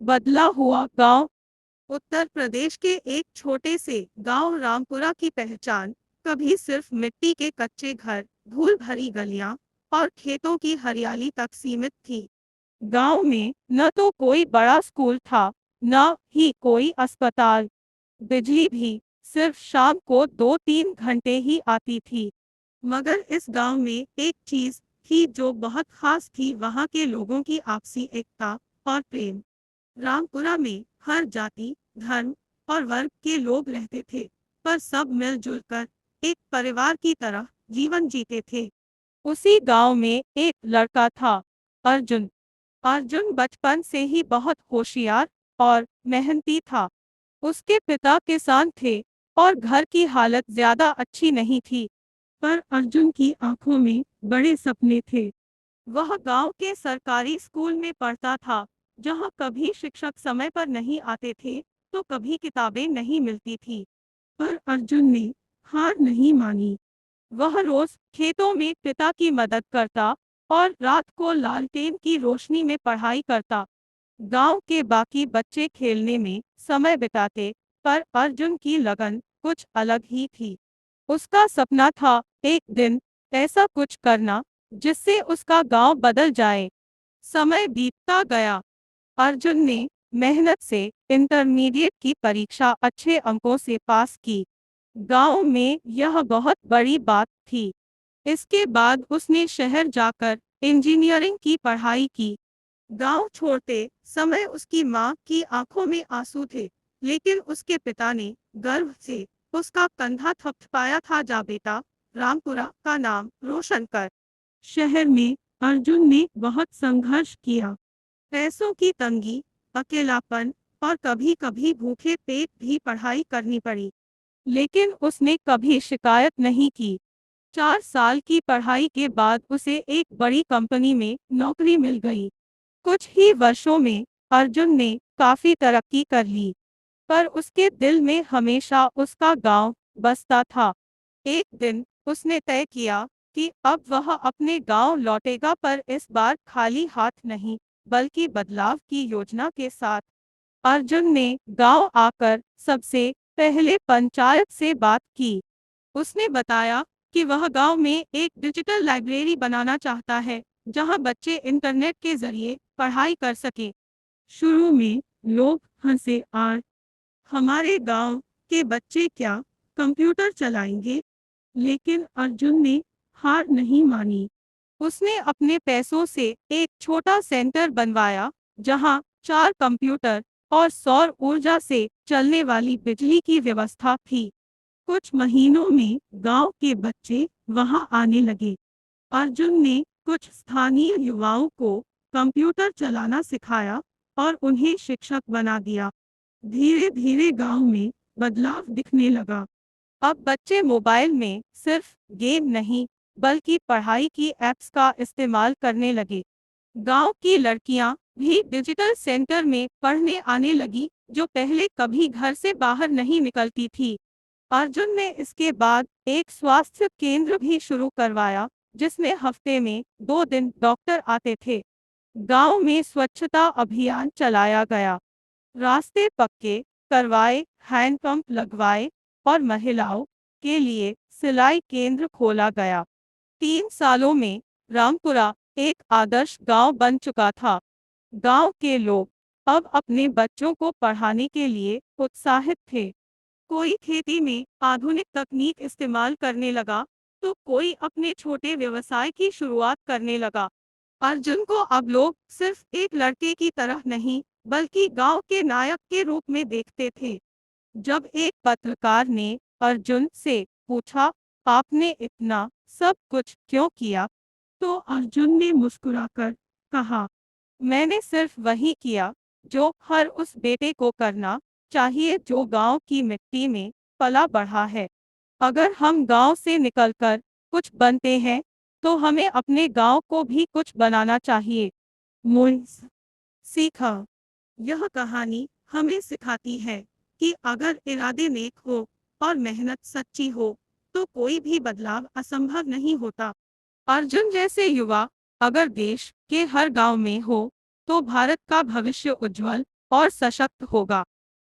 बदला हुआ गांव। उत्तर प्रदेश के एक छोटे से गांव रामपुरा की पहचान कभी सिर्फ मिट्टी के कच्चे घर, धूल भरी गलियां और खेतों की हरियाली तक सीमित थी। गांव में न तो कोई बड़ा स्कूल था, न ही कोई अस्पताल। बिजली भी सिर्फ शाम को 2-3 घंटे ही आती थी। मगर इस गांव में एक चीज थी जो बहुत खास थी, वहां के लोगों की आपसी एकता और प्रेम। रामपुरा में हर जाति, धर्म और वर्ग के लोग रहते थे, पर सब मिलजुल कर एक परिवार की तरह जीवन जीते थे। उसी गांव में एक लड़का था, अर्जुन। अर्जुन बचपन से ही बहुत होशियार और मेहनती था। उसके पिता किसान थे और घर की हालत ज्यादा अच्छी नहीं थी, पर अर्जुन की आंखों में बड़े सपने थे। वह गांव के सरकारी स्कूल में पढ़ता था, जहां कभी शिक्षक समय पर नहीं आते थे, तो कभी किताबें नहीं मिलती थी। पर अर्जुन ने हार नहीं मानी। वह रोज खेतों में पिता की मदद करता और रात को लालटेन की रोशनी में पढ़ाई करता। गांव के बाकी बच्चे खेलने में समय बिताते, पर अर्जुन की लगन कुछ अलग ही थी। उसका सपना था एक दिन ऐसा कुछ करना जिससे उसका गांव बदल जाए। समय बीतता गया। अर्जुन ने मेहनत से इंटरमीडिएट की परीक्षा अच्छे अंकों से पास की। गांव में यह बहुत बड़ी बात थी। इसके बाद उसने शहर जाकर इंजीनियरिंग की पढ़ाई की। गांव छोड़ते समय उसकी मां की आंखों में आंसू थे, लेकिन उसके पिता ने गर्व से उसका कंधा थपथपाया था, जा बेटा, रामपुरा का नाम रोशन कर। शहर में अर्जुन ने बहुत संघर्ष किया। पैसों की तंगी, अकेलापन और कभी-कभी भूखे पेट भी पढ़ाई करनी पड़ी, लेकिन उसने कभी शिकायत नहीं की। 4 साल की पढ़ाई के बाद उसे एक बड़ी कंपनी में नौकरी मिल गई। कुछ ही वर्षों में अर्जुन ने काफी तरक्की कर ली, पर उसके दिल में हमेशा उसका गांव बसता था। एक दिन उसने तय किया कि अब वह अपने गांव लौटेगा, पर इस बार खाली हाथ नहीं, बल्कि बदलाव की योजना के साथ। अर्जुन ने गांव आकर सबसे पहले पंचायत से बात की। उसने बताया कि वह गांव में एक डिजिटल लाइब्रेरी बनाना चाहता है, जहां बच्चे इंटरनेट के जरिए पढ़ाई कर सकें। शुरू में लोग हंसे, और हमारे गांव के बच्चे क्या कंप्यूटर चलाएंगे? लेकिन अर्जुन ने हार नहीं मानी। उसने अपने पैसों से एक छोटा सेंटर बनवाया, जहां 4 कंप्यूटर और सौर ऊर्जा से चलने वाली बिजली की व्यवस्था थी। कुछ महीनों में गांव के बच्चे वहां आने लगे। अर्जुन ने कुछ स्थानीय युवाओं को कंप्यूटर चलाना सिखाया और उन्हें शिक्षक बना दिया। धीरे धीरे गांव में बदलाव दिखने लगा। अब बच्चे मोबाइल में सिर्फ गेम नहीं, बल्कि पढ़ाई की ऐप्स का इस्तेमाल करने लगे। गांव की लड़कियां भी डिजिटल सेंटर में पढ़ने आने लगी, जो पहले कभी घर से बाहर नहीं निकलती थी। अर्जुन ने इसके बाद एक स्वास्थ्य केंद्र भी शुरू करवाया, जिसमें हफ्ते में 2 दिन डॉक्टर आते थे। गांव में स्वच्छता अभियान चलाया गया, रास्ते पक्के करवाए, हैंडपंप लगवाए और महिलाओं के लिए सिलाई केंद्र खोला गया। 3 सालों में रामपुरा एक आदर्श गांव बन चुका था। गांव के लोग अब अपने बच्चों को पढ़ाने के लिए उत्साहित थे। कोई खेती में आधुनिक तकनीक इस्तेमाल करने लगा, तो कोई अपने छोटे व्यवसाय की शुरुआत करने लगा। अर्जुन को अब लोग सिर्फ एक लड़के की तरह नहीं, बल्कि गांव के नायक के रूप में देखते थे। जब एक पत्रकार ने अर्जुन से पूछा, आपने इतना सब कुछ क्यों किया? तो अर्जुन ने मुस्कुराकर कहा, मैंने सिर्फ वही किया जो हर उस बेटे को करना चाहिए जो गांव की मिट्टी में पला बढ़ा है। अगर हम गांव से निकलकर कुछ बनते हैं, तो हमें अपने गांव को भी कुछ बनाना चाहिए। मोइस सीखा। यह कहानी हमें सिखाती है कि अगर इरादे नेक हो और मेहनत सच्ची हो, तो कोई भी बदलाव असंभव नहीं होता। अर्जुन जैसे युवा अगर देश के हर गांव में हो, तो भारत का भविष्य उज्जवल और सशक्त होगा।